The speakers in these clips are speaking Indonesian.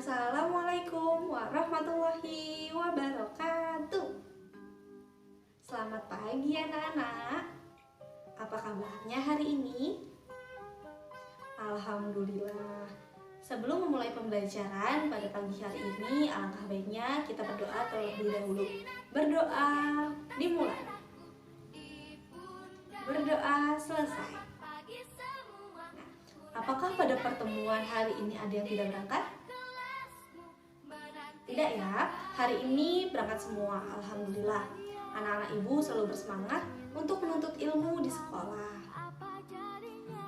Assalamualaikum warahmatullahi wabarakatuh. Selamat pagi anak-anak. Apa kabarnya hari ini? Alhamdulillah. Sebelum memulai pembelajaran pada pagi hari ini, alangkah baiknya kita berdoa terlebih dahulu. Berdoa dimulai. Berdoa selesai. Nah, apakah pada pertemuan hari ini ada yang tidak berangkat? Tidak ya, hari ini berangkat semua, alhamdulillah. Anak-anak ibu selalu bersemangat untuk menuntut ilmu di sekolah.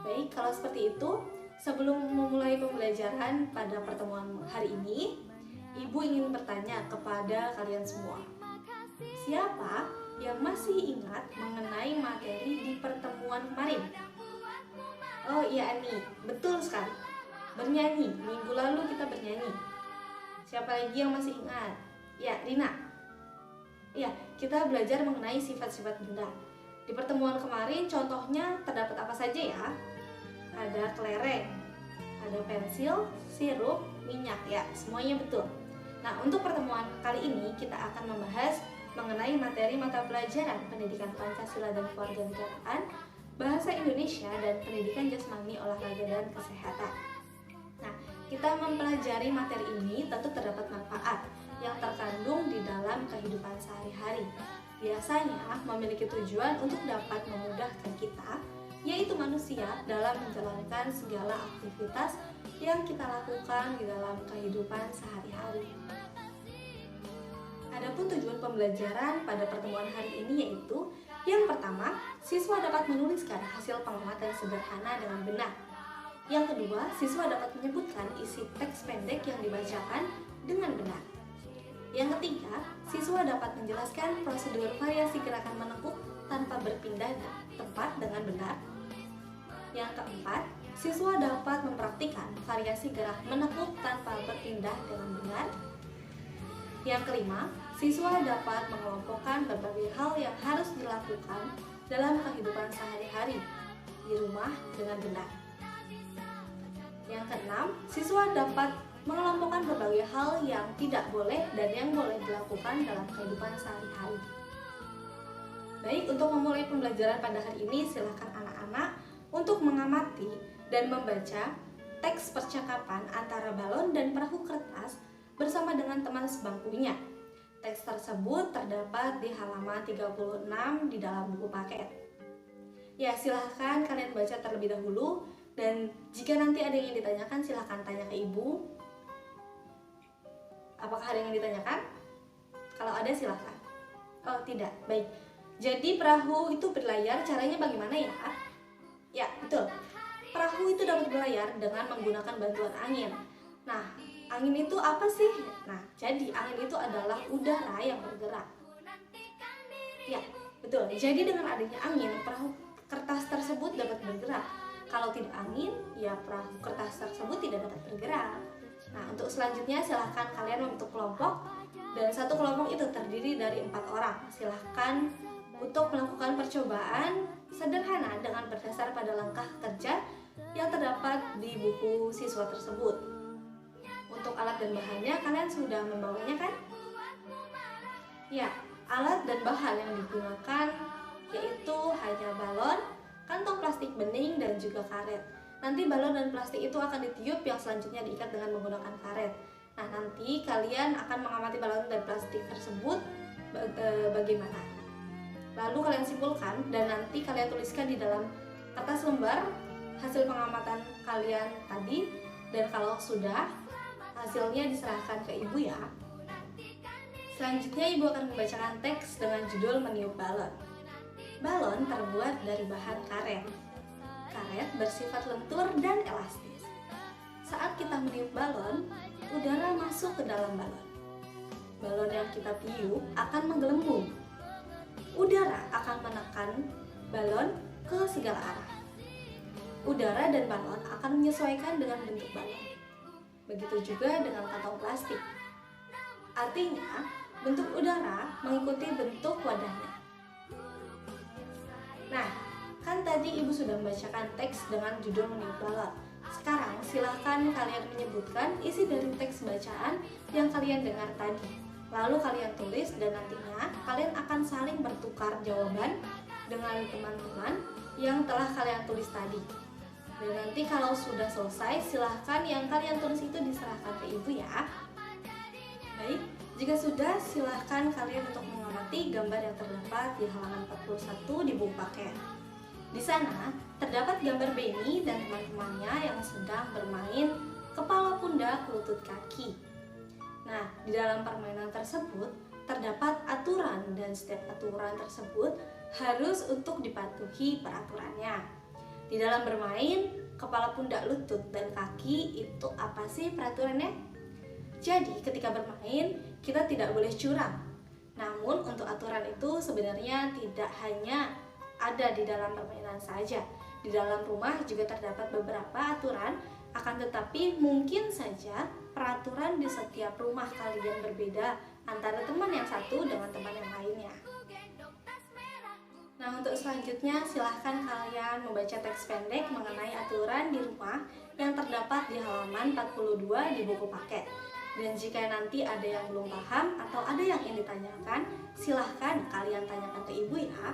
Baik, kalau seperti itu, sebelum memulai pembelajaran pada pertemuan hari ini, ibu ingin bertanya kepada kalian semua. Siapa yang masih ingat mengenai materi di pertemuan kemarin? Oh iya Ani, betul sekali. Bernyanyi, minggu lalu kita bernyanyi. Siapa lagi yang masih ingat? Ya, Rina. Ya, kita belajar mengenai sifat-sifat benda. Di pertemuan kemarin contohnya terdapat apa saja ya? Ada kelereng, ada pensil, sirup, minyak ya, semuanya betul. Nah, untuk pertemuan kali ini kita akan membahas mengenai materi mata pelajaran pendidikan Pancasila dan Kewarganegaraan, bahasa Indonesia dan pendidikan jasmani, olahraga dan kesehatan. Nah, kita mempelajari materi ini tentu terdapat manfaat yang terkandung di dalam kehidupan sehari-hari. Biasanya memiliki tujuan untuk dapat memudahkan kita, yaitu manusia, dalam menjalankan segala aktivitas yang kita lakukan di dalam kehidupan sehari-hari. Adapun tujuan pembelajaran pada pertemuan hari ini yaitu yang pertama, siswa dapat menuliskan hasil pengamatan sederhana dengan benar. Yang kedua, siswa dapat menyebutkan isi teks pendek yang dibacakan dengan benar. Yang ketiga, siswa dapat menjelaskan prosedur variasi gerakan menekuk tanpa berpindah tempat dengan benar. Yang keempat, siswa dapat mempraktikkan variasi gerak menekuk tanpa berpindah dengan benar. Yang kelima, siswa dapat mengelompokkan berbagai hal yang harus dilakukan dalam kehidupan sehari-hari di rumah dengan benar. Yang keenam, siswa dapat mengelompokkan berbagai hal yang tidak boleh dan yang boleh dilakukan dalam kehidupan sehari-hari. Baik, untuk memulai pembelajaran pada hari ini, silakan anak-anak untuk mengamati dan membaca teks percakapan antara balon dan perahu kertas bersama dengan teman sebangkunya. Teks tersebut terdapat di halaman 36 di dalam buku paket. Ya, silahkan kalian baca terlebih dahulu. Dan jika nanti ada yang ditanyakan, silahkan tanya ke ibu. Apakah ada yang ditanyakan? Kalau ada silahkan. Oh tidak, baik. Jadi perahu itu berlayar, caranya bagaimana ya? Ya betul, perahu itu dapat berlayar dengan menggunakan bantuan angin. Nah, angin itu apa sih? Nah, jadi angin itu adalah udara yang bergerak. Ya betul, jadi dengan adanya angin, perahu kertas tersebut dapat bergerak. Kalau tidak angin, ya perahu kertas tersebut tidak dapat bergerak. Nah, untuk selanjutnya silahkan kalian membentuk kelompok, dan satu kelompok itu terdiri dari 4 orang. Silahkan untuk melakukan percobaan sederhana dengan berdasar pada langkah kerja yang terdapat di buku siswa tersebut. Untuk alat dan bahannya, kalian sudah membawanya kan? Ya, alat dan bahan yang digunakan yaitu hanya balon, kantong plastik bening, dan juga karet. Nanti balon dan plastik itu akan ditiup, yang selanjutnya diikat dengan menggunakan karet. Nah, nanti kalian akan mengamati balon dan plastik tersebut bagaimana. Lalu kalian simpulkan dan nanti kalian tuliskan di dalam kertas lembar hasil pengamatan kalian tadi. Dan kalau sudah, hasilnya diserahkan ke ibu ya. Selanjutnya ibu akan membacakan teks dengan judul Meniup Balon. Balon terbuat dari bahan karet. Karet bersifat lentur dan elastis. Saat kita meniup balon, udara masuk ke dalam balon. Balon yang kita tiup akan menggelembung. Udara akan menekan balon ke segala arah. Udara dan balon akan menyesuaikan dengan bentuk balon. Begitu juga dengan kantong plastik. Artinya, bentuk udara mengikuti bentuk wadahnya. Nah, kan tadi ibu sudah membacakan teks dengan judul Meniup Balon. sekarang silahkan kalian menyebutkan isi dari teks bacaan yang kalian dengar tadi. Lalu kalian tulis dan nantinya kalian akan saling bertukar jawaban dengan teman-teman yang telah kalian tulis tadi. Dan nanti kalau sudah selesai, silahkan yang kalian tulis itu diserahkan ke ibu ya. Baik, jika sudah, silahkan kalian untuk mengamati gambar yang terdapat di halaman 41 di buku paket. Di sana terdapat gambar Benny dan teman-temannya yang sedang bermain kepala pundak lutut kaki. Nah, di dalam permainan tersebut terdapat aturan dan setiap aturan tersebut harus untuk dipatuhi peraturannya. Di dalam bermain kepala pundak lutut dan kaki itu apa sih peraturannya? Jadi ketika bermain kita tidak boleh curang. Namun untuk aturan itu sebenarnya tidak hanya ada di dalam permainan saja. Di dalam rumah juga terdapat beberapa aturan, akan tetapi mungkin saja peraturan di setiap rumah kalian berbeda antara teman yang satu dengan teman yang lainnya. Nah, untuk selanjutnya silahkan kalian membaca teks pendek mengenai aturan di rumah yang terdapat di halaman 42 di buku paket. Dan jika nanti ada yang belum paham atau ada yang ingin ditanyakan, silahkan kalian tanyakan ke ibu ya.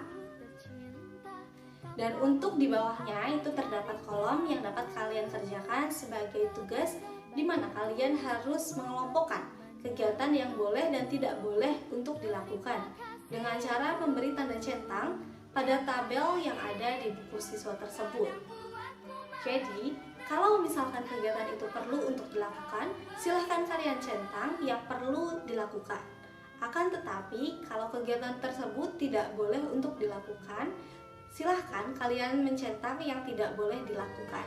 Dan untuk di bawahnya itu terdapat kolom yang dapat kalian kerjakan sebagai tugas di mana kalian harus mengelompokkan kegiatan yang boleh dan tidak boleh untuk dilakukan dengan cara memberi tanda centang pada tabel yang ada di buku siswa tersebut. Jadi, kalau misalkan kegiatan itu perlu untuk dilakukan, silahkan kalian centang yang perlu dilakukan. Akan tetapi, kalau kegiatan tersebut tidak boleh untuk dilakukan, silahkan kalian mencentang yang tidak boleh dilakukan.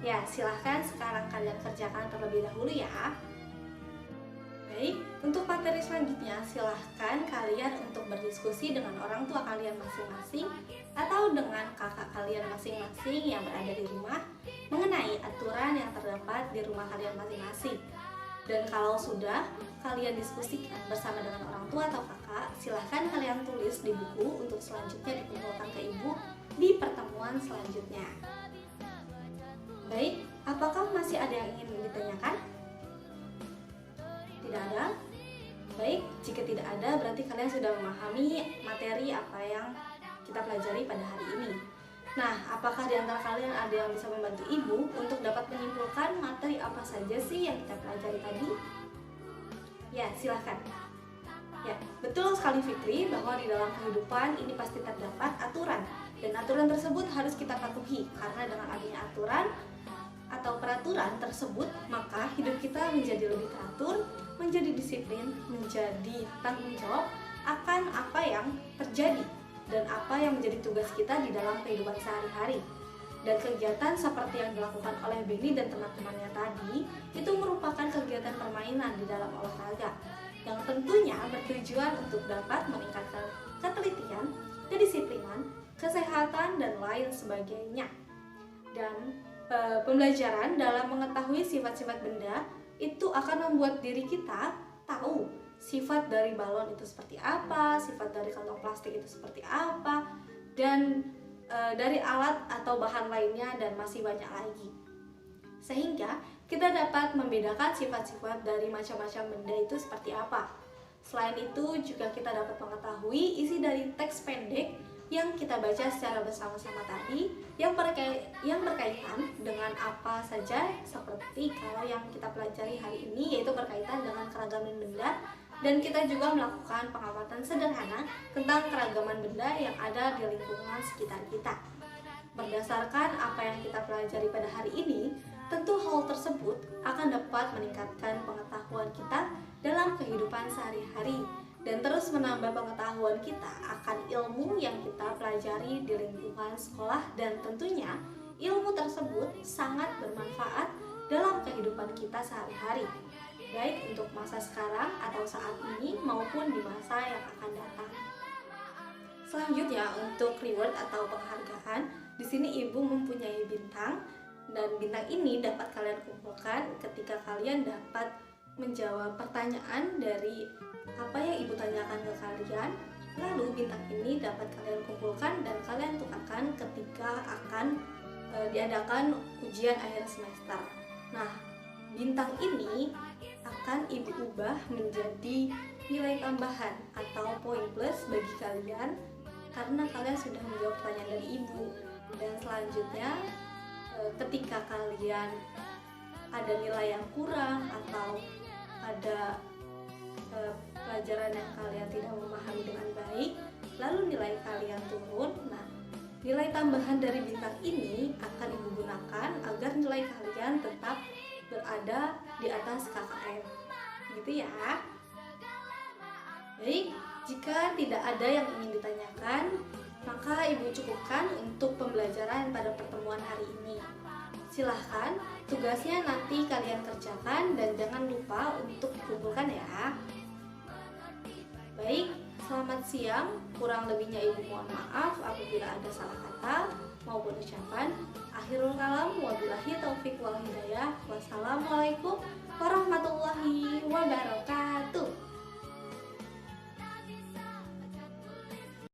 Ya, silahkan sekarang kalian kerjakan terlebih dahulu ya. Baik, untuk materi selanjutnya silahkan kalian untuk berdiskusi dengan orang tua kalian masing-masing atau dengan kakak kalian masing-masing yang berada di rumah mengenai aturan yang terdapat di rumah kalian masing-masing. Dan kalau sudah kalian diskusikan bersama dengan orang tua atau kakak, silahkan kalian tulis di buku untuk selanjutnya dikumpulkan ke ibu di pertemuan selanjutnya. Baik, apakah masih ada yang ingin ditanyakan? Tidak ada? Baik, jika tidak ada berarti kalian sudah memahami materi apa yang kita pelajari pada hari ini. Nah, apakah di antara kalian ada yang bisa membantu ibu untuk dapat menyimpulkan materi apa saja sih yang kita pelajari tadi? Ya, silahkan. Ya, betul sekali Fikri bahwa di dalam kehidupan ini pasti terdapat aturan. Dan aturan tersebut harus kita patuhi karena dengan adanya aturan atau peraturan tersebut, maka hidup kita menjadi lebih teratur, menjadi disiplin, menjadi tanggung jawab akan apa yang terjadi dan apa yang menjadi tugas kita di dalam kehidupan sehari-hari. Dan kegiatan seperti yang dilakukan oleh Benny dan teman-temannya tadi itu merupakan kegiatan permainan di dalam olahraga yang tentunya bertujuan untuk dapat meningkatkan ketelitian, kedisiplinan, kesehatan, dan lain sebagainya. Dan pembelajaran dalam mengetahui sifat-sifat benda itu akan membuat diri kita tahu sifat dari balon itu seperti apa, sifat dari kantong plastik itu seperti apa, dan dari alat atau bahan lainnya dan masih banyak lagi. Sehingga kita dapat membedakan sifat-sifat dari macam-macam benda itu seperti apa. Selain itu juga kita dapat mengetahui isi dari teks pendek yang kita baca secara bersama-sama tadi yang berkaitan dengan apa saja, seperti kalau yang kita pelajari hari ini yaitu berkaitan dengan keragaman benda, dan kita juga melakukan pengamatan sederhana tentang keragaman benda yang ada di lingkungan sekitar kita. Berdasarkan apa yang kita pelajari pada hari ini, tentu hal tersebut akan dapat meningkatkan pengetahuan kita dalam kehidupan sehari-hari dan terus menambah pengetahuan kita akan ilmu yang kita pelajari di lingkungan sekolah, dan tentunya ilmu tersebut sangat bermanfaat dalam kehidupan kita sehari-hari, baik untuk masa sekarang atau saat ini maupun di masa yang akan datang. Selanjutnya untuk reward atau penghargaan, di sini ibu mempunyai bintang, dan bintang ini dapat kalian kumpulkan ketika kalian dapat menjawab pertanyaan dari apa yang ibu tanyakan ke kalian. Lalu bintang ini dapat kalian kumpulkan dan kalian tukarkan ketika akan diadakan ujian akhir semester. Nah, bintang ini akan Ibu ubah menjadi nilai tambahan atau poin plus bagi kalian karena kalian sudah menjawab pertanyaan dari Ibu. Dan selanjutnya ketika kalian ada nilai yang kurang atau ada pelajaran yang kalian tidak memahami dengan baik, lalu nilai kalian turun, nah nilai tambahan dari bintang ini akan Ibu gunakan agar nilai kalian tetap berada di atas KKM, gitu ya. Baik, jika tidak ada yang ingin ditanyakan, maka Ibu cukupkan untuk pembelajaran pada pertemuan hari ini. Silahkan, tugasnya nanti kalian kerjakan dan jangan lupa untuk dikumpulkan ya. Baik, selamat siang. Kurang lebihnya Ibu mohon maaf apabila ada salah kata maupun ucapan. Akhirul kalam, wabillahi taufik wal hidayah.